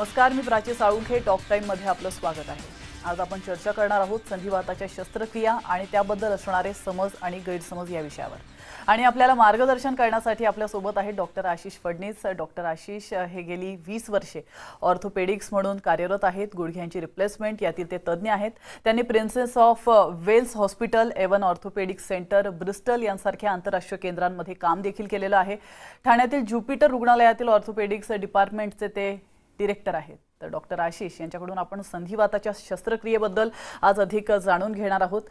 नमस्कार, मी प्राची साळुंखे. टॉक टाईममध्ये आपलं स्वागत आहे. आज आपण चर्चा करणार आहोत संधिवाताच्या शस्त्रक्रिया आणि त्याबद्दल असणारे समज आणि गैरसमज या विषयावर. आणि आपल्याला मार्गदर्शन करण्यासाठी आपल्यासोबत आहे डॉक्टर आशिष फडणीस. डॉक्टर आशिष हे गेली 20 वर्षे ऑर्थोपेडिक्स म्हणून कार्यरत आहेत. गुडघ्यांची रिप्लेसमेंट यातील ते तज्ज्ञ आहेत. त्यांनी Princess of Wales Hospital, Avon Orthopaedics Centre, Bristol यांसारख्या आंतरराष्ट्रीय केंद्रांमध्ये काम देखील केलेलं आहे. ठाण्यातील ज्युपिटर रुग्णालयातील ऑर्थोपेडिक्स डिपार्टमेंटचे ते डिरेक्टर आहेत. तर डॉक्टर आशिष यांच्याकडून आपण संधिवाताच्या शस्त्रक्रियेबद्दल आज अधिक जाणून घेणार आहोत.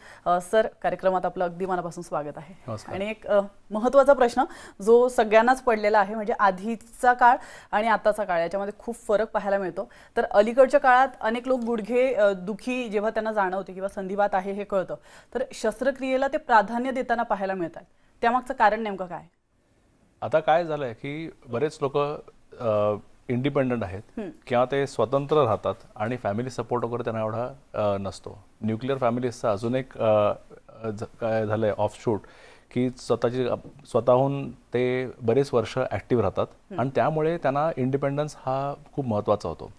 सर, कार्यक्रमात आपलं अगदी मनापासून स्वागत आहे. आणि एक महत्त्वाचा प्रश्न जो सगळ्यांनाच पडलेला आहे, म्हणजे आधीचा काळ आणि आताचा काळ याच्यामध्ये खूप फरक पाहायला मिळतो. तर अलीकडच्या काळात अनेक लोक गुडघे दुखी जेव्हा त्यांना जाणवते किंवा संधिवात आहे हे कळतं, तर शस्त्रक्रियेला ते प्राधान्य देताना पाहायला मिळतात. त्यामागचं कारण नेमकं काय? आता काय झालंय की बरेच लोक इंडिपेंडंट आहेत किंवा ते स्वतंत्र राहतात आणि फॅमिली सपोर्ट वगैरे त्यांना एवढा नसतो. न्यूक्लिअर फॅमिलीजचा अजून एक काय झालंय ऑफशूट की स्वतःहून ते बरेच वर्ष ॲक्टिव्ह राहतात आणि त्यामुळे त्यांना इंडिपेंडन्स हा खूप महत्त्वाचा होतो.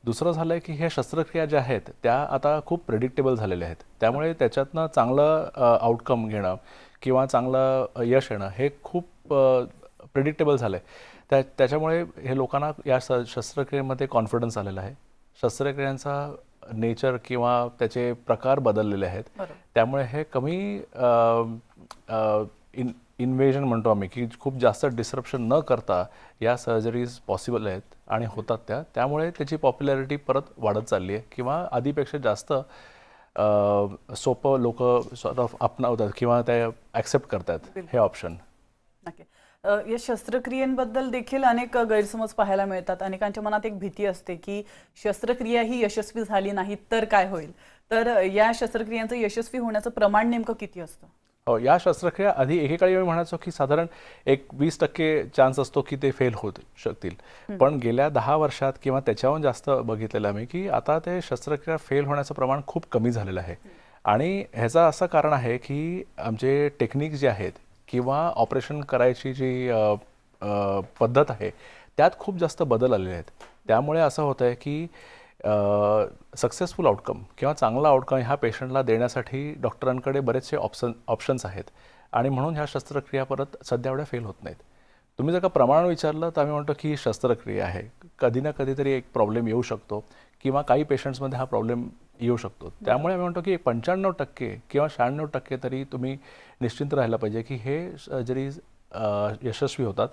दुसरं झालंय की हे शस्त्रक्रिया ज्या आहेत त्या आता खूप प्रेडिक्टेबल झालेल्या आहेत. त्यामुळे त्याच्यातनं चांगलं आउटकम घेणं किंवा चांगलं यश येणं हे खूप प्रेडिक्टेबल झालंय. त्याच्यामुळे हे लोकांना या शस्त्रक्रियेमध्ये कॉन्फिडन्स आलेला आहे. शस्त्रक्रियांचा नेचर किंवा त्याचे प्रकार बदललेले आहेत. त्यामुळे हे कमी इन्व्हेजन म्हणतो आम्ही की खूप जास्त डिस्रप्शन न करता या सर्जरीज पॉसिबल आहेत आणि होतात त्यामुळे त्याची पॉप्युलॅरिटी परत वाढत चालली आहे किंवा आधीपेक्षा जास्त सोपं लोक सॉर्ट ऑफ अपनावतात किंवा ते ॲक्सेप्ट करतात हे ऑप्शन. नक्की. या शस्त्रक्रियेबद्दल देखील अनेक गैरसमज पाहायला मिळतात. अनेकांच्या मनात एक भीती असते की शस्त्रक्रिया ही यशस्वी झाली नाही तर काय होईल. तर या शस्त्रक्रियांचं यशस्वी होण्याचं प्रमाण नेमकं किती असतं? हो, या शस्त्रक्रिया आधी एकेकाळी मी म्हणायचो की साधारण एक 20% चान्स असतो की ते फेल होत शकतील. पण गेल्या 10 वर्षात किंवा त्याच्याहून जास्त बघितलेलं आम्ही की आता ते शस्त्रक्रिया फेल होण्याचं प्रमाण खूप कमी झालेलं आहे. आणि ह्याचं असं कारण आहे की आमचे टेक्निक जे आहेत किंवा ऑपरेशन करायची जी पद्धत आहे त्यात खूप जास्त बदल आलेले आहेत. त्यामुळे असं होतं आहे की सक्सेसफुल आउटकम किंवा चांगला आउटकम ह्या पेशंटला देण्यासाठी डॉक्टरांकडे बरेचसे ऑप्शन्स आहेत आणि म्हणून ह्या शस्त्रक्रिया परत सध्या एवढ्या फेल होत नाहीत. तुम्ही जर का प्रमाण विचारलं तर आम्ही म्हणतो की ही शस्त्रक्रिया आहे. कधी ना कधीतरी एक प्रॉब्लेम येऊ शकतो किंवा काही पेशंट्समध्ये हा प्रॉब्लेम येऊ शकतो. त्यामुळे आम्ही म्हणतो की 95% किंवा 96% तरी तुम्ही निश्चिंत राहायला पाहिजे की हे सर्जरीज यशस्वी होतात.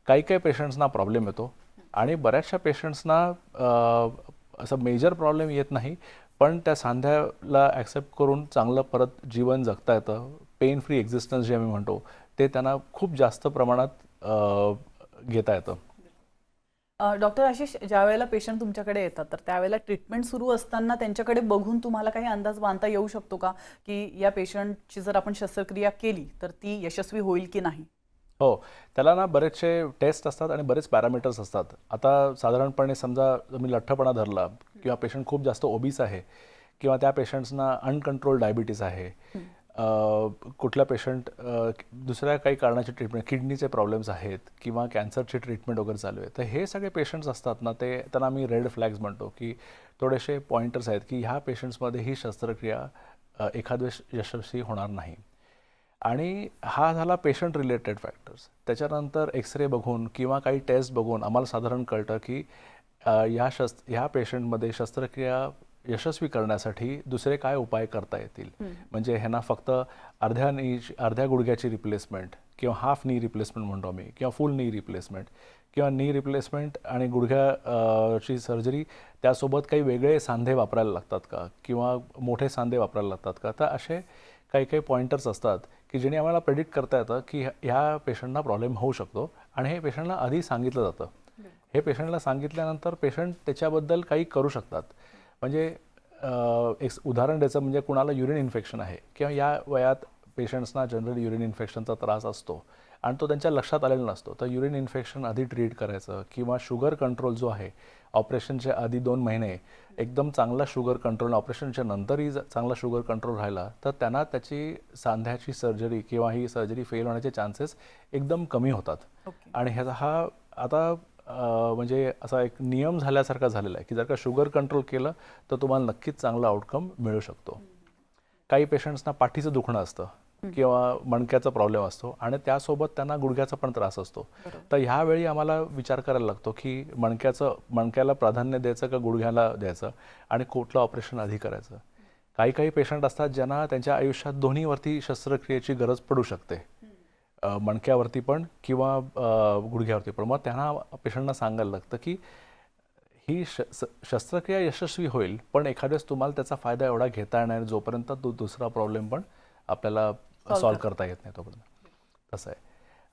काही काही पेशंट्सना प्रॉब्लेम येतो आणि बऱ्याचशा पेशंट्सना असं मेजर प्रॉब्लेम येत नाही, पण त्या सांध्याला ॲक्सेप्ट करून चांगलं परत जीवन जगता येतं. पेन फ्री एक्झिस्टन्स जे आम्ही म्हणतो ते त्यांना खूप जास्त प्रमाणात घेता येतं. डॉक्टर आशिष, ज्या वेळेला पेशंट तुमच्याकडे येतात तर त्यावेळेला ट्रीटमेंट सुरू असताना त्यांच्याकडे बघून तुम्हाला काही अंदाज बांधता येऊ शकतो का की या पेशंटची जर आपण शस्त्रक्रिया केली तर ती यशस्वी होईल की नाही? हो, त्याला ना बरेचसे टेस्ट असतात आणि बरेच पॅरामीटर्स असतात. आता साधारणपणे समजा तुम्ही लठ्ठपणा धरला किंवा पेशंट खूप जास्त ओबीस आहे किंवा त्या पेशंट्सना अनकंट्रोल डायबिटीस आहे, कुठला पेशंट दुसऱ्या काही कारणाची ट्रीटमेंट, किडनीचे प्रॉब्लेम्स आहेत किंवा कॅन्सरची ट्रीटमेंट वगैरे चालू आहे, तर हे सगळे पेशंट्स असतात ना, ते त्यांना आम्ही रेड फ्लॅग्स म्हणतो की थोडेसे पॉइंटर्स आहेत की ह्या पेशंट्समध्ये ही शस्त्रक्रिया एखाद्या यशस्वी होणार नाही. आणि हा झाला पेशंट रिलेटेड फॅक्टर्स. त्याच्यानंतर एक्सरे बघून किंवा काही टेस्ट बघून आम्हाला साधारण कळतं की ह्या पेशंटमध्ये शस्त्रक्रिया यशस्वी करण्यासाठी दुसरे काय उपाय करता येतील. म्हणजे ह्यांना फक्त अर्ध्या गुडघ्याची रिप्लेसमेंट किंवा हाफ नी रिप्लेसमेंट म्हणतो आम्ही किंवा फुल नी रिप्लेसमेंट किंवा नी रिप्लेसमेंट आणि गुडघ्याची सर्जरी त्यासोबत काही वेगळे सांधे वापरायला लागतात का किंवा मोठे सांधे वापरायला लागतात का. तर असे काही काही पॉइंटर्स असतात की जेणे आम्हाला प्रेडिक्ट करता येतं की ह्या पेशंटना प्रॉब्लेम होऊ शकतो आणि हे पेशंटला आधी सांगितलं जातं. हे पेशंटला सांगितल्यानंतर पेशंट त्याच्याबद्दल काही करू शकतात. म्हणजे एक उदाहरण द्यायचं म्हणजे कुणाला युरिन इन्फेक्शन आहे किंवा या वयात पेशंट्सना जनरल युरिन इन्फेक्शनचा त्रास असतो आणि तो त्यांच्या लक्षात आलेला नसतो. तर युरिन इन्फेक्शन आधी ट्रीट करायचं किंवा शुगर कंट्रोल जो आहे ऑपरेशनच्या आधी 2 महिने एकदम चांगला शुगर कंट्रोल, ऑपरेशनच्या नंतरही चांगला शुगर कंट्रोल राहिला तर त्यांना त्याची सांध्याची सर्जरी किंवा ही सर्जरी फेल होण्याचे चान्सेस एकदम कमी होतात. आणि ह्याचा हा आता म्हणजे असा एक नियम झाल्यासारखा झालेला आहे की जर का शुगर कंट्रोल केलं तर तुम्हाला नक्कीच चांगला आउटकम मिळू शकतो. काही पेशंट्सना पाठीचं दुखणं असतं किंवा मणक्याचा प्रॉब्लेम असतो आणि त्यासोबत त्यांना गुडघ्याचा पण त्रास असतो. तर ह्यावेळी आम्हाला विचार करायला लागतो की मणक्याला प्राधान्य द्यायचं का गुडघ्याला द्यायचं आणि कुठलं ऑपरेशन आधी करायचं. काही काही पेशंट असतात ज्यांना त्यांच्या आयुष्यात दोन्हीवरती शस्त्रक्रियेची गरज पडू शकते, मणक्यावरती पण किंवा गुडघ्यावरती पण. मग त्यांना पेशंटना सांगायला लागतं की ही शस्त्रक्रिया यशस्वी होईल पण एखाद्याच तुम्हाला त्याचा फायदा एवढा घेता येणार जोपर्यंत दुसरा प्रॉब्लेम पण आपल्याला सॉल्व्ह करता येत नाही तोपर्यंत. तसं आहे.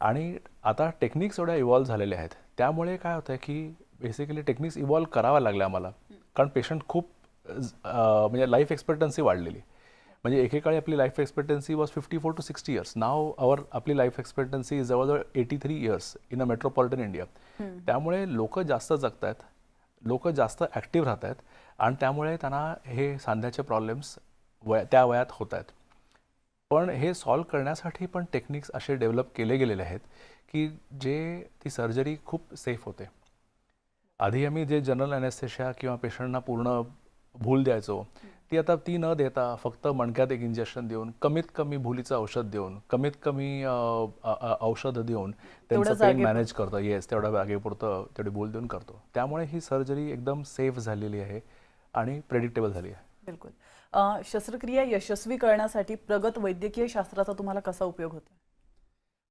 आणि आता टेक्निक्स एवढ्या इव्हॉल्व्ह झालेल्या आहेत त्यामुळे काय होतं की बेसिकली टेक्निक्स इव्हॉल्व्ह कराव्या लागल्या आम्हाला, कारण पेशंट खूप म्हणजे लाईफ एक्सपेक्टन्सी वाढलेली. म्हणजे एकेकाळी आपली life expectancy was 54 to 60 years. Now आपली लाईफ एक्सपेक्टन्सी जवळजवळ 83 years in a metropolitan India. त्यामुळे लोक जास्त जगत आहेत, लोक जास्त ॲक्टिव्ह राहत आहेत आणि त्यामुळे त्यांना हे सांध्याचे प्रॉब्लेम्स त्या वयात होत आहेत. पण हे सॉल्व्ह करण्यासाठी पण टेक्निक्स असे डेव्हलप केले गेलेले आहेत की ती सर्जरी खूप सेफ होते. आधी आम्ही जे जनरल ॲनेस्थेशिया किंवा पेशंटना पूर्ण भूल द्यायचो ती न देता फक्त मणक्यात एक इंजेक्शन देऊन, कमीत कमी भुलीचं औषध देऊन, कमीत कमी औषधं देऊन त्यांचं पेन मॅनेज करतो. येस, तेवढ्या जागेपुरतं तेवढी भूल देऊन करतो. त्यामुळे ही सर्जरी एकदम सेफ झालेली आहे आणि प्रेडिक्टेबल झाली आहे. बिलकुल. शस्त्रक्रिया यशस्वी करण्यासाठी प्रगत वैद्यकीय शास्त्राचा तुम्हाला कसा उपयोग होतो?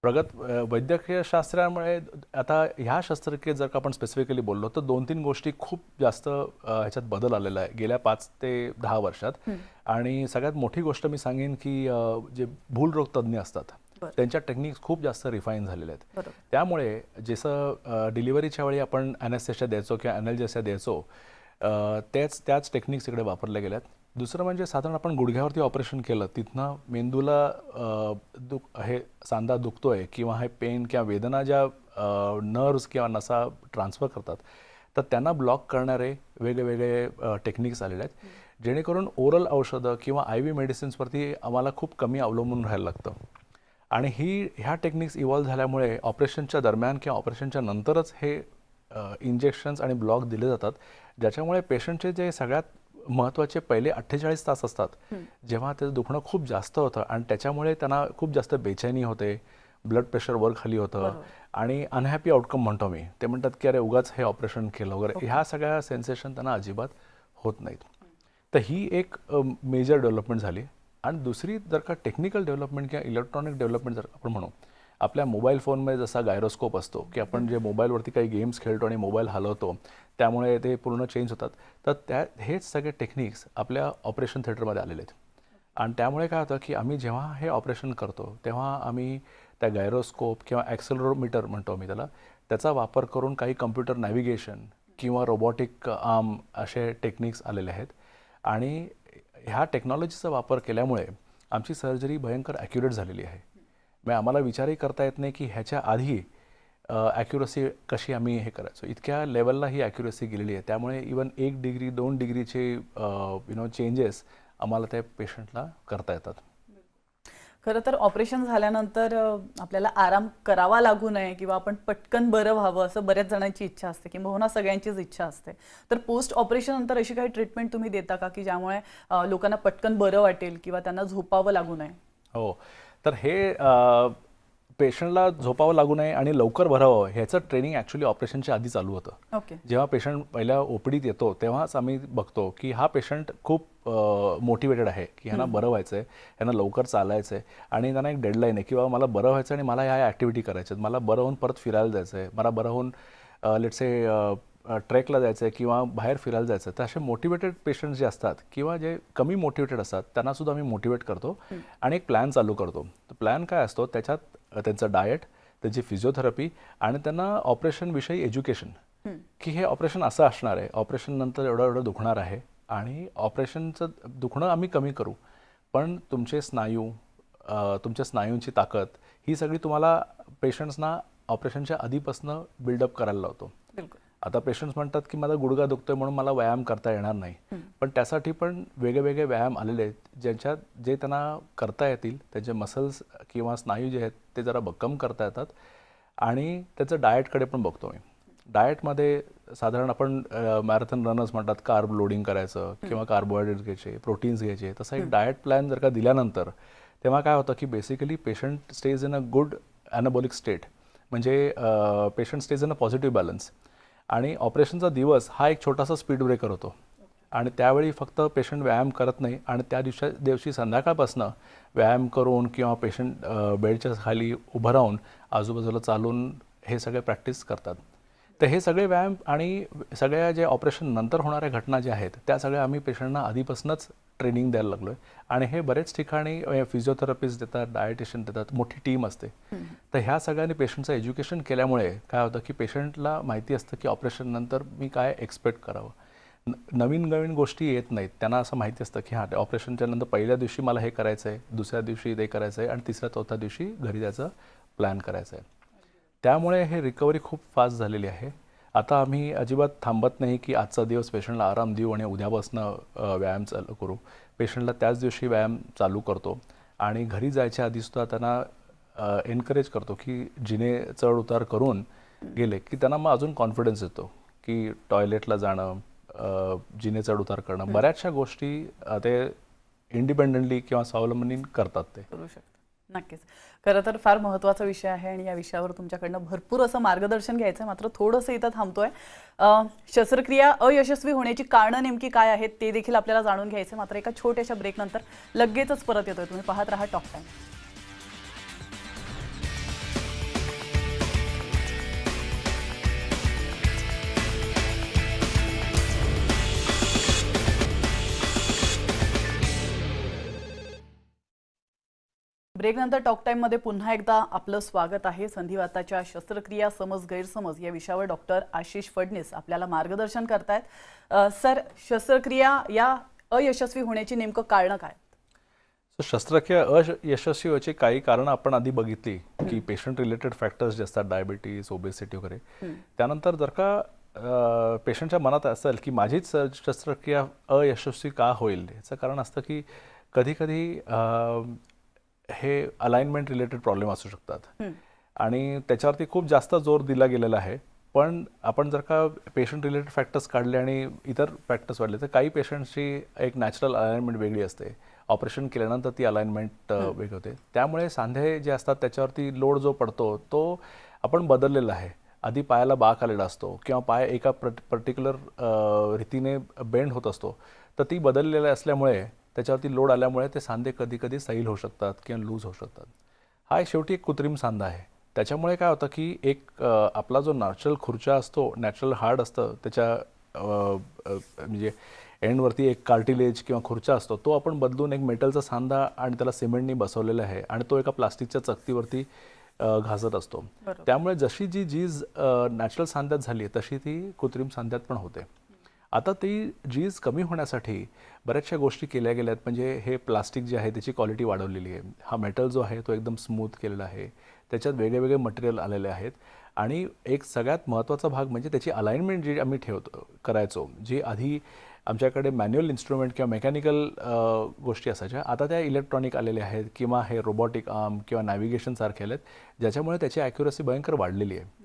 प्रगत वैद्यकीय शास्त्रामुळे आता ह्या शस्त्रक्रियेत जर का आपण स्पेसिफिकली बोललो तर 2-3 गोष्टी खूप जास्त ह्याच्यात बदल आलेला आहे गेल्या 5 ते 10 वर्षात. आणि सगळ्यात मोठी गोष्ट मी सांगेन की जे भूलरोग तज्ज्ञ असतात त्यांच्या टेक्निक्स खूप जास्त रिफाईन झालेल्या आहेत. त्यामुळे जसं डिलिव्हरीच्या वेळी आपण ॲनेस्थेशिया द्यायचो किंवा ॲनॅल्जेसिया द्यायचो त्याच टेक्निक्स इकडे वापरल्या गेल्यात. दुसरं म्हणजे साधारण आपण गुडघ्यावरती ऑपरेशन केलं, तिथनं मेंदूला हे सांधा दुखतोय किंवा हे पेन किंवा वेदना ज्या नर्व्स किंवा नसा ट्रान्सफर करतात तर त्यांना ब्लॉक करणारे वेगवेगळे टेक्निक्स आलेले आहेत, जेणेकरून ओरल औषधं किंवा IV मेडिसिन्सवरती आम्हाला खूप कमी अवलंबून राहायला लागतं. आणि ह्या टेक्निक्स इव्हॉल्व्ह झाल्यामुळे ऑपरेशनच्या दरम्यान किंवा ऑपरेशनच्या नंतरच हे इंजेक्शन्स आणि ब्लॉक दिले जातात, ज्याच्यामुळे पेशंटचे जे सगळ्यात महत्त्वाचे पहिले 48 तास असतात जेव्हा त्याचं दुखणं खूप जास्त होतं आणि त्याच्यामुळे त्यांना खूप जास्त बेचैनी होते, ब्लड प्रेशर वर खाली होतं आणि अनहॅपी आउटकम म्हणतो मी. ते म्हणतात की अरे उगाच हे ऑपरेशन केलं वगैरे, ह्या सगळ्या सेन्सेशन त्यांना अजिबात होत नाहीत. तर ही एक मेजर डेव्हलपमेंट झाली. आणि दुसरी जर का टेक्निकल डेव्हलपमेंट किंवा इलेक्ट्रॉनिक डेव्हलपमेंट जर आपण म्हणू, आपल्या मोबाईल फोनमध्ये जसा गायरोस्कोप असतो की आपण जे मोबाईलवरती काही गेम्स खेळतो आणि मोबाईल हलवतो त्यामुळे ते पूर्ण चेंज होतात, तर हेच सगळे टेक्निक्स आपल्या ऑपरेशन थिएटरमध्ये आलेले आहेत. आणि त्यामुळे काय होतं की आम्ही जेव्हा हे ऑपरेशन करतो तेव्हा आम्ही त्या गायरोस्कोप किंवा ॲक्सेलरोमीटर म्हणतो आम्ही त्याचा वापर करून काही कम्प्युटर नॅव्हिगेशन किंवा रोबोटिक आर्म असे टेक्निक्स आलेले आहेत. आणि ह्या टेक्नॉलॉजीचा वापर केल्यामुळे आमची सर्जरी भयंकर ॲक्युरेट झालेली आहे. मग आम्हाला विचारही करता येत नाही की ह्याच्या आधी ॲक्युरसी कशी आम्ही हे करायचो, इतक्या लेवलला ही ॲक्युरसी गेलेली आहे. त्यामुळे इवन 1 डिग्री 2 डिग्रीचे चेंजेस आम्हाला त्या पेशंटला करता येतात. खरं तर ऑपरेशन झाल्यानंतर आपल्याला आराम करावा लागू नये किंवा आपण पटकन बरं व्हावं असं बऱ्याच जणांची इच्छा असते, किंवा सगळ्यांचीच इच्छा असते. तर पोस्ट ऑपरेशन नंतर अशी काही ट्रीटमेंट तुम्ही देता का की ज्यामुळे लोकांना पटकन बरं वाटेल किंवा त्यांना झोपावं लागू नये? हो, तर हे पेशंटला झोपावं लागू नये आणि लवकर बरं व्हावं ह्याचं ट्रेनिंग ॲक्च्युली ऑपरेशनच्या आधी चालू होतं. ओके. जेव्हा पेशंट पहिल्या OPDत येतो तेव्हाच आम्ही बघतो की हा पेशंट खूप मोटिवेटेड आहे की ह्यांना बरं व्हायचं आहे, ह्यांना लवकर चालायचं आहे आणि त्यांना एक डेडलाईन आहे किंवा मला बरं व्हायचं आणि मला ह्या ॲक्टिव्हिटी करायच्या आहेत, मला बरं होऊन परत फिरायला जायचं आहे, मला बरं होऊन लेट्स से ट्रेकला जायचं आहे किंवा बाहेर फिरायला जायचं आहे. तर असे मोटिवेटेड पेशंट्स जे असतात किंवा जे कमी मोटिवेटेड असतात त्यांनासुद्धा आम्ही मोटिवेट करतो आणि एक प्लॅन चालू करतो. तर प्लॅन काय असतो, त्याच्यात त्यांचं डाएट, त्यांची फिजिओथेरपी आणि त्यांना ऑपरेशनविषयी एज्युकेशन की हे ऑपरेशन असं असणार आहे, ऑपरेशन नंतर एवढं दुखणार आहे आणि ऑपरेशनचं दुखणं आम्ही कमी करू, पण तुमचे स्नायू, तुमच्या स्नायूंची ताकद ही सगळी तुम्हाला पेशंट्सना ऑपरेशनच्या आधीपासून बिल्डअप करायला लावतो. आता पेशंट्स म्हणतात की माझा गुडघा दुखतोय म्हणून मला व्यायाम करता येणार नाही, पण त्यासाठी पण वेगवेगळे व्यायाम आलेले आहेत जे त्यांना करता येतील, त्यांचे मसल्स किंवा स्नायू जे आहेत ते जरा भक्कम करता येतात. आणि त्याचं डाएटकडे पण बघतो मी डाएटमध्ये साधारण आपण मॅरेथॉन रनर्स म्हणतात कार्ब लोडिंग करायचं किंवा कार्बोहायड्रेट्स घ्यायचे, प्रोटीन्स घ्यायचे. तसा एक डाएट प्लॅन जर का दिल्यानंतर तेव्हा काय होतं की basically patient stage in a good anabolic state, म्हणजे patient stage in a positive balance. आणि ऑपरेशनचा दिवस हा एक छोटासा स्पीड ब्रेकर होतो आणि त्यावेळी फक्त पेशंट व्यायाम करत नाही आणि त्या दिवशी संध्याकाळपासून व्यायाम करून किंवा पेशंट बेडच्या खाली उभं राहून आजूबाजूला चालून हे सगळे प्रॅक्टिस करतात. तर हे सगळे व्यायाम आणि सगळ्या जे ऑपरेशन नंतर होणाऱ्या घटना ज्या आहेत त्या सगळ्या आम्ही पेशंटना आधीपासूनच ट्रेनिंग द्यायला लागलो आहे. आणि हे बरेच ठिकाणी फिजिओथेरपिस्ट देतात, डायटिशियन देतात, मोठी टीम असते. तर ह्या सगळ्यांनी पेशंटचं एज्युकेशन केल्यामुळे काय होतं की पेशंटला माहिती असतं की ऑपरेशन नंतर मी काय एक्सपेक्ट करावं. नवीन नवीन गोष्टी येत नाहीत. त्यांना असं माहिती असतं की हां, ऑपरेशनच्या नंतर पहिल्या दिवशी मला हे करायचं आहे, दुसऱ्या दिवशी ते करायचं आहे आणि तिसऱ्या चौथ्या दिवशी घरी जायचं प्लॅन करायचं आहे. त्यामुळे हे रिकव्हरी खूप फास्ट झालेली आहे. आता आम्ही अजिबात थांबत नाही की आजचा दिवस पेशंटला आराम देऊ आणि उद्यापासनं व्यायाम चालू करू. पेशंटला त्याच दिवशी व्यायाम चालू करतो आणि घरी जायच्या आधीसुद्धा त्यांना एनकरेज करतो की जिने चढ उतार करून गेले की त्यांना मग अजून कॉन्फिडन्स येतो की टॉयलेटला जाणं, जिने चढ उतार करणं, बऱ्याचशा गोष्टी ते इंडिपेंडेंटली किंवा स्वावलंबनी करतात ते. करू शकतो. नक्कीच. खरं तर फार महत्त्वाचा विषय आहे आणि या विषयावर तुमच्याकडनं भरपूर असं मार्गदर्शन घ्यायचं आहे. मात्र थोडंसं इथं थांबतोय. शस्त्रक्रिया अयशस्वी होण्याची कारणं नेमकी काय आहेत ते देखील आपल्याला जाणून घ्यायचं. मात्र एका छोट्याशा ब्रेकनंतर लगेचच परत येतोय. तुम्ही पाहत राहा टॉक टाइम. ब्रेकनंतर टॉक टाईममध्ये पुन्हा एकदा आपलं स्वागत आहे. संधिवाताच्या शस्त्रक्रिया समज गैरसमज या विषयावर डॉक्टर आशिष फडणीस आपल्याला मार्गदर्शन करतायत. सर, शस्त्रक्रिया या अयशस्वी होण्याची नेमकं कारणं काय? शस्त्रक्रिया अयशस्वी व्हायची काही कारणं आपण आधी बघितली की पेशंट रिलेटेड फॅक्टर्स जे असतात, डायबिटीज, ओबेसिटी वगैरे. त्यानंतर जर का पेशंटच्या मनात असेल की माझीच शस्त्रक्रिया अयशस्वी का होईल, याचं कारण असतं की कधी कधी हे अलाइनमेंट रिलेटेड प्रॉब्लेम असू शकतात आणि त्याच्यावरती खूप जास्त जोर दिला गेलेला आहे. पण आपण जर का पेशंट रिलेटेड फॅक्टर्स काढले आणि इतर फॅक्टर्स वाढले तर काही पेशंटची एक नॅचरल अलाइनमेंट वेगळी असते. ऑपरेशन केल्यानंतर ती अलाइनमेंट वेगळी होते. त्यामुळे सांधे जे असतात त्याच्यावरती लोड जो पडतो तो आपण बदललेला आहे. आधी पायाला बाक आलेला असतो किंवा पाय एका पर्टिक्युलर रीतीने बेंड होत असतो, तर ती बदललेली असल्यामुळे त्याच्यावरती लोड आल्यामुळे ते सांधे कधी कधी सैल होऊ शकतात किंवा लूज होऊ शकतात. हा शेवटी एक कृत्रिम सांधा आहे. त्याच्यामुळे काय होतं की एक आपला जो नॅचरल खुर्चा असतो, नॅचरल हार्ड असतं, त्याच्या म्हणजे एंडवरती एक कार्टिलेज किंवा खुर्चा असतो, तो आपण बदलून एक मेटलचा सांधा आणि त्याला सिमेंटनी बसवलेला आहे आणि तो एका प्लास्टिकच्या चकतीवरती घासत असतो. त्यामुळे जशी जी जीज नॅचरल सांध्यात झाली तशी ती कृत्रिम सांध्यात पण होते. आता ती जीज कमी होण्यासाठी बऱ्याचशा गोष्टी केल्या गेल्यात. म्हणजे हे प्लास्टिक जे आहे त्याची क्वालिटी वाढवलेली आहे. हा मेटल जो आहे तो एकदम स्मूथ केलेला आहे. त्याच्यात वेगळे मटेरियल आलेले आहेत आणि एक सगळ्यात महत्त्वाचा भाग म्हणजे त्याची अलाइनमेंट जी आम्ही करायचो, जी आधी आमच्याकडे मॅन्युअल इन्स्ट्रुमेंट किंवा मेकॅनिकल गोष्टी असायच्या, आता त्या इलेक्ट्रॉनिक आलेल्या आहेत किंवा हे रोबोटिक आर्म किंवा नॅव्हिगेशन सारखे आलेत, ज्याच्यामुळे त्याची ॲक्युरसी भयंकर वाढलेली आहे.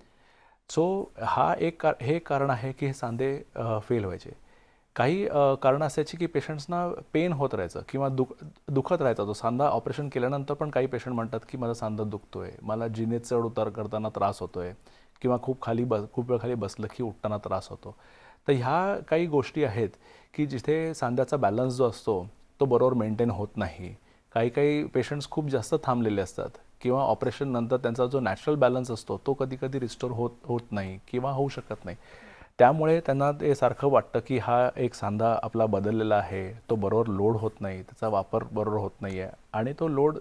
सो हा हे कारण आहे की हे सांधे फेल व्हायचे. काही कारणं असायची की पेशंट्सना पेन होत राहायचं किंवा दुखत राहायचा तो सांधा. ऑपरेशन केल्यानंतर पण काही पेशंट म्हणतात की माझा सांधा दुखतोय, मला जिने चढ उतार करताना त्रास होतोय किंवा खूप वेळ खाली बसलं की उठताना त्रास होतो. तर ह्या काही गोष्टी आहेत की जिथे सांध्याचा बॅलन्स जो असतो तो बरोबर मेंटेन होत नाही. काही पेशंट्स खूप जास्त थांबलेले असतात किंवा ऑपरेशन नंतर त्यांचा जो नॅचरल बॅलन्स असतो तो कधी कधी रिस्टोर होत नाही किंवा होऊ शकत नाही. त्यामुळे त्यांना ते सारखं वाटतं की हा एक सांधा आपला बदललेला आहे, तो बरोबर लोड होत नाही, त्याचा वापर बरोबर होत नाही आहे आणि तो लोड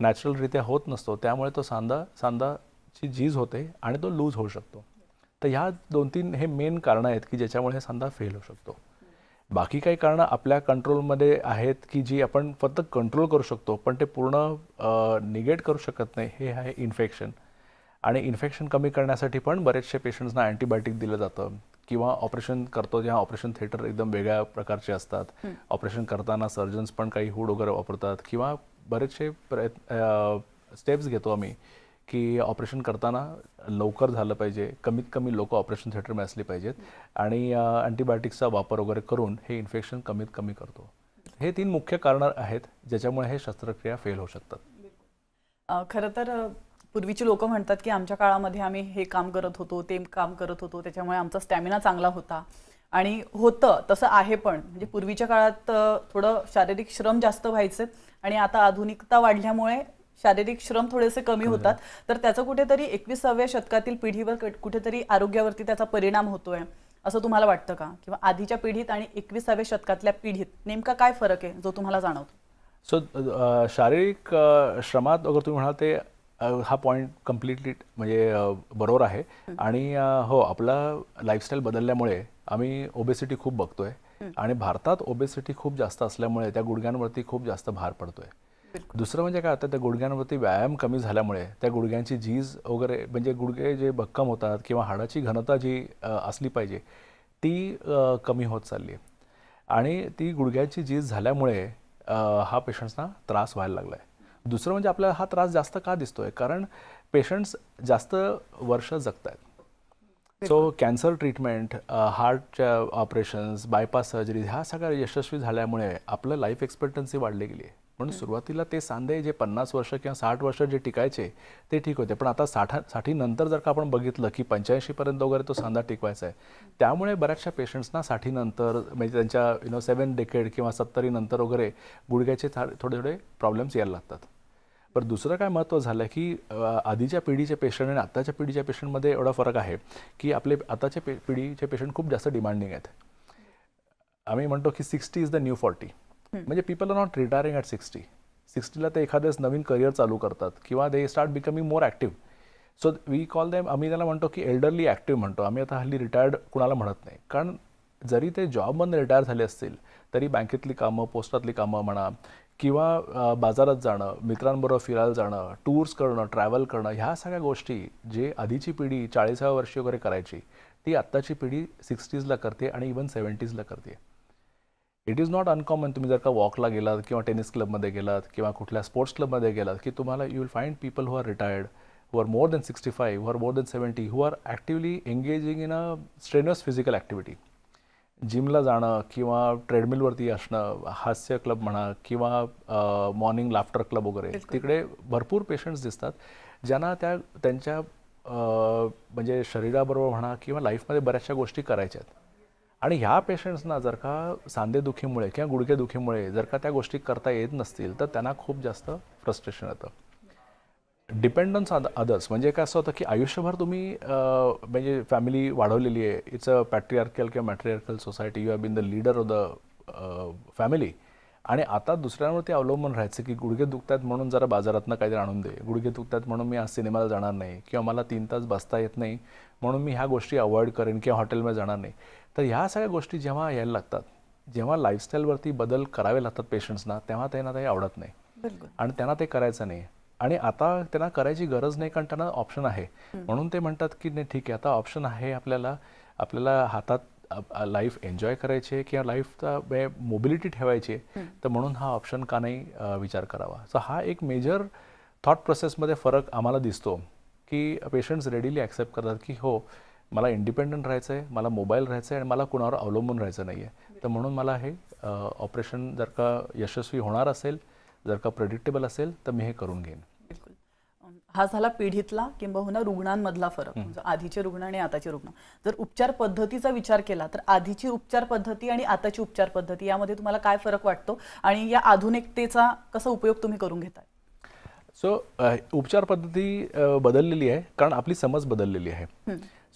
नॅचरलरित्या होत नसतो. त्यामुळे तो सांधाची झीज होते आणि तो लूज होऊ शकतो. तर ह्या 2-3 हे मेन कारणं आहेत की ज्याच्यामुळे हे सांधा फेल होऊ शकतो. बाकी काही कारणं आपल्या कंट्रोलमध्ये आहेत की जी आपण फक्त कंट्रोल करू शकतो, पण ते पूर्ण निगेट करू शकत नाही. हे आहे इन्फेक्शन. आणि इन्फेक्शन कमी करण्यासाठी पण बरेचसे पेशंट्सना अँटीबायोटिक दिलं जातं किंवा ऑपरेशन करतो जेव्हा ऑपरेशन थिएटर एकदम वेगळ्या प्रकारचे असतात. ऑपरेशन करताना सर्जन्स पण काही हूड वगैरे वापरतात किंवा बरेचसे स्टेप्स घेतो आम्ही की ऑपरेशन करताना लवकर झालं पाहिजे, कमीत कमी लोक ऑपरेशन थिएटरमध्ये असली पाहिजेत आणि अँटीबायोटिक्सचा वापर वगैरे करून हे इन्फेक्शन कमीत कमी करतो. हे 3 मुख्य कारणं आहेत ज्याच्यामुळे हे शस्त्रक्रिया फेल होऊ शकतात. खरं तर पूर्वीची लोक म्हणतात की आमच्या काळामध्ये आम्ही हे काम करत होतो, ते काम करत होतो, त्याच्यामुळे आमचा स्टॅमिना चांगला होता आणि होतं तसं आहे. पण म्हणजे पूर्वीच्या काळात थोडं शारीरिक श्रम जास्त व्हायचे आणि आता आधुनिकता वाढल्यामुळे शारीरिक श्रम थोडेसे कमी होतात. तर त्याचं कुठेतरी 21व्या शतकातील पिढीवर कुठेतरी आरोग्यावरती त्याचा परिणाम होतोय असं तुम्हाला वाटतं का? किंवा आधीच्या पिढीत आणि 21व्या शतकातल्या पिढीत नेमका काय फरक आहे जो तुम्हाला जाणवतो? सो शारीरिक श्रमात अगर तुम्ही म्हणाल ते हा पॉईंट कम्प्लिटली म्हणजे बरोबर आहे. आणि हो, आपला लाईफस्टाईल बदलल्यामुळे आम्ही ओबेसिटी खूप बघतोय आणि भारतात ओबेसिटी खूप जास्त असल्यामुळे त्या गुडघ्यांवरती खूप जास्त भार पडतोय. दुसरं म्हणजे काय होतं, त्या गुडघ्यांवरती व्यायाम कमी झाल्यामुळे त्या गुडघ्यांची झीज वगैरे म्हणजे गुडघे जे भक्कम होतात किंवा हाडाची घनता जी असली पाहिजे ती कमी होत चालली आहे आणि ती गुडघ्याची झीज झाल्यामुळे हा पेशंट्सना त्रास व्हायला लागला आहे. दुसरं म्हणजे आपल्याला हा त्रास जास्त का दिसतोय, कारण पेशंट्स जास्त वर्ष जगत आहेत. सो कॅन्सर ट्रीटमेंट, हार्टच्या ऑपरेशन्स, बायपास सर्जरी ह्या सगळ्या यशस्वी झाल्यामुळे आपलं लाईफ एक्सपेक्टन्सी वाढली गेली आहे. म्हणून सुरुवातीला ते सांधे जे 50 वर्ष किंवा 60 वर्ष जे टिकायचे ते ठीक होते, पण आता 60 नंतर जर का आपण बघितलं की 85 पर्यंत वगैरे तो सांधा टिकवायचा आहे. त्यामुळे बऱ्याचशा पेशंट्सना 60 नंतर म्हणजे त्यांच्या 7 डेकेड किंवा 70 नंतर वगैरे गुडघ्याचे थोडे थोडे प्रॉब्लेम्स यायला लागतात. पण दुसरं काय महत्त्व झालं की आधीच्या पिढीचे पेशंट आणि आताच्या पिढीच्या पेशंटमध्ये एवढा फरक आहे की आपले आताच्या पिढीचे पेशंट खूप जास्त डिमांडिंग आहेत. आम्ही म्हणतो की 60 इज द न्यू 40. म्हणजे people are not retiring at 60. 60ला ते एखाद्याच नवीन करिअर चालू करतात किंवा they start becoming more active. So we call them, आम्ही त्याला म्हणतो की एल्डरली ॲक्टिव्ह म्हणतो. आम्ही आता हल्ली रिटायर्ड कुणाला म्हणत नाही, कारण जरी ते जॉबमधून रिटायर झाले असतील तरी बँकेतली कामं, पोस्टातली कामं म्हणा किंवा बाजारात जाणं, मित्रांबरोबर फिरायला जाणं, टूर्स करणं, ट्रॅव्हल करणं, ह्या सगळ्या गोष्टी जे आधीची पिढी 40व्या वर्षी वगैरे करायची ती आत्ताची पिढी 60sला करते आणि इवन 70sला करते. It is not uncommon. तुम्ही जर का वॉकला गेलात किंवा टेनिस क्लबमध्ये गेलात किंवा कुठल्या स्पोर्ट्स क्लबमध्ये गेलात की तुम्हाला you will find people who are retired, who are more than 65, who are more than 70, who are actively engaging in a strenuous physical activity. जिमला जाणं किंवा ट्रेडमिलवरती असणं, हास्य क्लब म्हणा किंवा मॉर्निंग लाफ्टर क्लब वगैरे, तिकडे भरपूर पेशंट्स दिसतात ज्यांना त्यांच्या म्हणजे शरीराबरोबर म्हणा किंवा लाईफमध्ये बऱ्याचशा गोष्टी करायच्या आहेत. आणि ह्या पेशंट्सना जर का सांधेदुखीमुळे किंवा गुडघेदुखीमुळे जर का त्या गोष्टी करता येत नसतील तर त्यांना खूप जास्त फ्रस्ट्रेशन येतं. डिपेंडन्स अदर्स म्हणजे काय असं होतं की आयुष्यभर तुम्ही म्हणजे फॅमिली वाढवलेली आहे. इट्स अ पॅट्रिआर्कल किंवा matriarchal society. You have been the leader of the family आणि आता दुसऱ्यांवरती अवलंबून राहायचं की गुडघे दुखतात म्हणून जरा बाजारातनं काहीतरी आणून दे, गुडघे दुखतात म्हणून मी आज सिनेमाला जाणार नाही किंवा मला 3 तास बसता येत नाही म्हणून मी ह्या गोष्टी अवॉइड करेन किंवा हॉटेलमध्ये जाणार नाही. तर ह्या सगळ्या गोष्टी जेव्हा यायला लागतात, जेव्हा लाईफस्टाईलवरती बदल करावे लागतात पेशंट्सना, तेव्हा त्यांना ते आवडत नाही आणि त्यांना ते करायचं नाही. आणि आता त्यांना करायची गरज नाही कारण त्यांना ऑप्शन आहे. म्हणून ते म्हणतात की नाही ठीक आहे, आता ऑप्शन आहे आपल्याला हातात लाईफ एन्जॉय करायची किंवा लाईफचा मोबिलिटी ठेवायची, तर म्हणून हा ऑप्शन का नाही विचार करावा. सो हा एक मेजर थॉट प्रोसेसमध्ये फरक आम्हाला दिसतो की पेशंट्स रेडीली ॲक्सेप्ट करतात की हो, मला इंडिपेंडंट राहायचं आहे, मला मोबाईल राहायचं आहे आणि मला कुणावर अवलंबून राहायचं नाही आहे. तर म्हणून मला हे ऑपरेशन जर का यशस्वी होणार असेल, जर का प्रेडिक्टेबल असेल तर मी हे करून घेईन. बिलकुल. हा झाला पिढीतला किंबहुना रुग्णांमधला फरक, म्हणजे आधीचे रुग्ण आणि आताचे रुग्ण. जर उपचार पद्धतीचा विचार केला तर आधीची उपचार पद्धती आणि आताची उपचार पद्धती यामध्ये तुम्हाला काय फरक वाटतो आणि या आधुनिकतेचा कसा उपयोग तुम्ही करून घेताय? सो उपचार पद्धती बदललेली आहे कारण आपली समज बदललेली आहे.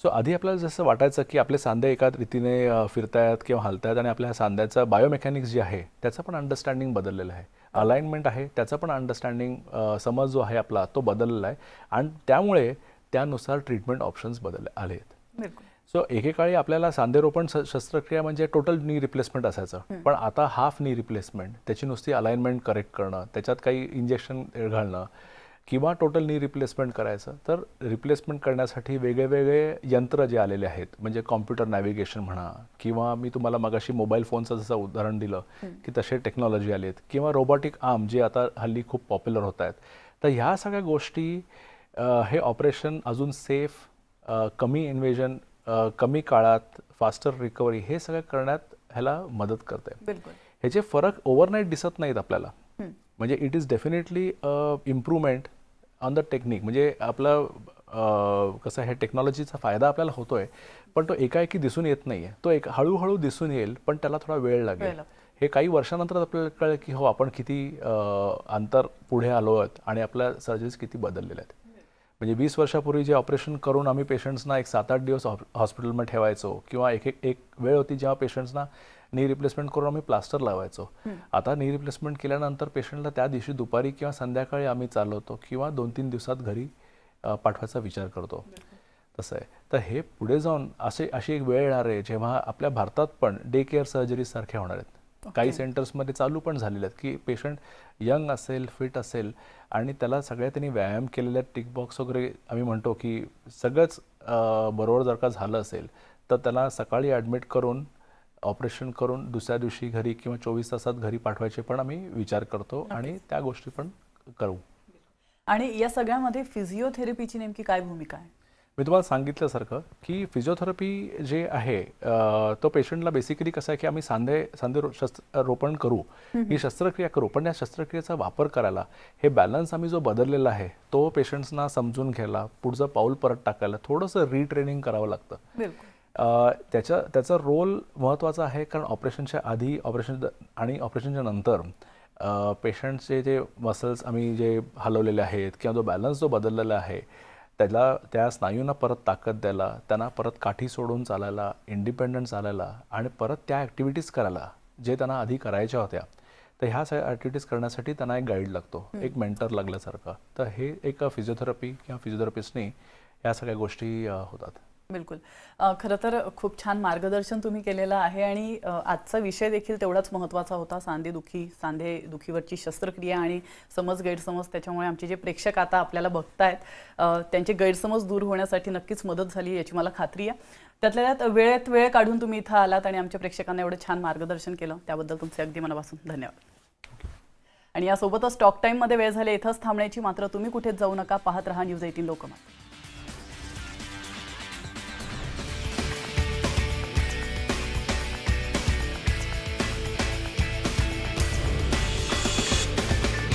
सो आधी आपल्याला जसं वाटायचं की आपले सांधे एका रीतीने फिरतायत किंवा हलतायत आणि आपल्या सांध्याचं बायोमेकॅनिक्स जे आहे त्याचं पण अंडरस्टँडिंग बदललेलं आहे, अलाइनमेंट आहे त्याचं पण अंडरस्टँडिंग, समज जो आहे आपला तो बदललेला आहे आणि त्यामुळे त्यानुसार ट्रीटमेंट ऑप्शन्स आले आहेत. सो एकेकाळी आपल्याला सांधेरोपण शस्त्रक्रिया म्हणजे टोटल नी रिप्लेसमेंट असायचं, पण आता हाफ नी रिप्लेसमेंट, त्याची नुसती अलाइनमेंट करेक्ट करणं, त्याच्यात काही इंजेक्शन घालणं किंवा टोटल नी रिप्लेसमेंट करायचं. तर रिप्लेसमेंट करण्यासाठी वेगळे यंत्र जे आलेले आहेत, म्हणजे कॉम्प्युटर नॅव्हिगेशन म्हणा किंवा मी तुम्हाला मगाशी मोबाईल फोनचं जसं उदाहरण दिलं की तसे टेक्नॉलॉजी आलेत किंवा रोबोटिक आर्म जे आता हल्ली खूप पॉप्युलर होत आहेत. तर ह्या सगळ्या गोष्टी हे ऑपरेशन अजून सेफ, कमी इन्व्हेजन, कमी काळात फास्टर रिकव्हरी हे सगळं करण्यात ह्याला मदत करते. बिलकुल. ह्याचे फरक ओव्हरनाईट दिसत नाहीत आपल्याला. हं. म्हणजे it is definitely improvement on the technique. म्हणजे आपलं कसं आहे, टेक्नॉलॉजीचा फायदा आपल्याला होतोय, पण तो एकाएकी दिसून येत नाहीये. तो एक हळूहळू दिसून येईल, पण त्याला थोडा वेळ लागेल. हे काही वर्षानंतर आपल्याला कळेल की हो, आपण किती अंतर पुढे आलो आहोत आणि आपल्या सर्जरीज किती बदललेल्या आहेत. म्हणजे 20 वर्षापूर्वी जे ऑपरेशन करून आम्ही पेशंट्सना एक 7-8 दिवस हॉस्पिटलमध्ये ठेवायचो, किंवा एक वेळ होती जेव्हा पेशंट्सना नी रिप्लेसमेंट करून आम्ही प्लास्टर लावायचो. आता नी रिप्लेसमेंट केल्यानंतर पेशंटला त्या दिवशी दुपारी किंवा संध्याकाळी आम्ही चालवतो, किंवा 2-3 दिवसात घरी पाठवायचा विचार करतो. तसं आहे. तर हे पुढे जाऊन अशी एक वेळ येणार आहे जेव्हा आपल्या भारतात पण डे केअर सर्जरी सारख्या होणार आहेत. काही सेंटर्समध्ये चालू पण झालेले आहेत की पेशंट यंग असेल, फिट असेल, आणि त्याला सगळ्या त्यांनी व्यायाम केलेल्या टिक बॉक्स वगैरे आम्ही म्हणतो की सगळंच बरोबर जर का झालं असेल तर त्याला सकाळी ॲडमिट करून ऑपरेशन करून दुसऱ्या दिवशी घरी किंवा 24 तासात घरी पाठवायचे पण आम्ही विचार करतो, आणि त्या गोष्टी पण करू. आणि या सगळ्यामध्ये फिजिओथेरपीची नेमकी काय भूमिका आहे? मी तुम्हाला सांगितल्यासारखं की फिजिओथेरपी जे आहे तो पेशंटला बेसिकली कसं आहे की आम्ही सांधे रोपण करू, ही शस्त्रक्रिया करू, पण या शस्त्रक्रियेचा वापर करायला हे बॅलन्स आम्ही जो बदललेला आहे तो पेशंट्सना समजून घ्यायला, पुढचं पाऊल परत टाकायला थोडंसं रिट्रेनिंग करावं लागतं. बिलकुल. त्याचा रोल महत्त्वाचा आहे, कारण ऑपरेशनच्या आधी, ऑपरेशन आणि ऑपरेशनच्या नंतर पेशंटचे जे मसल्स आम्ही जे हलवलेले आहेत किंवा जो बॅलन्स जो बदललेला आहे त्या स्नायूंना परत ताकद द्यायला, त्यांना परत काठी सोडून चालायला, इंडिपेंडंट चालायला, आणि परत त्या ॲक्टिव्हिटीज करायला जे त्यांना आधी करायच्या होत्या. तर ह्या सगळ्या ॲक्टिव्हिटीज करण्यासाठी त्यांना एक गाईड लागतो, एक मेंटर लागल्यासारखं. तर हे एक फिजिओथेरपी किंवा फिजिओथेरपिस्टनी ह्या सगळ्या गोष्टी होतात. बिलकुल. खरं तर खूप छान मार्गदर्शन तुम्ही केलेलं आहे, आणि आजचा विषय देखील तेवढाच महत्त्वाचा होता. सांधे दुखीवरची शस्त्रक्रिया आणि समज गैरसमज. त्याच्यामुळे आमचे जे प्रेक्षक आता आपल्याला बघतायत त्यांचे गैरसमज दूर होण्यासाठी नक्कीच मदत झाली याची मला खात्री आहे. त्यातल्या त्यात वेळेत वेळ काढून तुम्ही इथं आलात आणि आमच्या प्रेक्षकांना एवढं छान मार्गदर्शन केलं, त्याबद्दल तुमचे अगदी मनापासून धन्यवाद. आणि यासोबतच टॉक टाईममध्ये वेळ झाले इथंच थांबण्याची. मात्र तुम्ही कुठेच जाऊ नका, पाहत रहा न्यूज 18 लोकमत.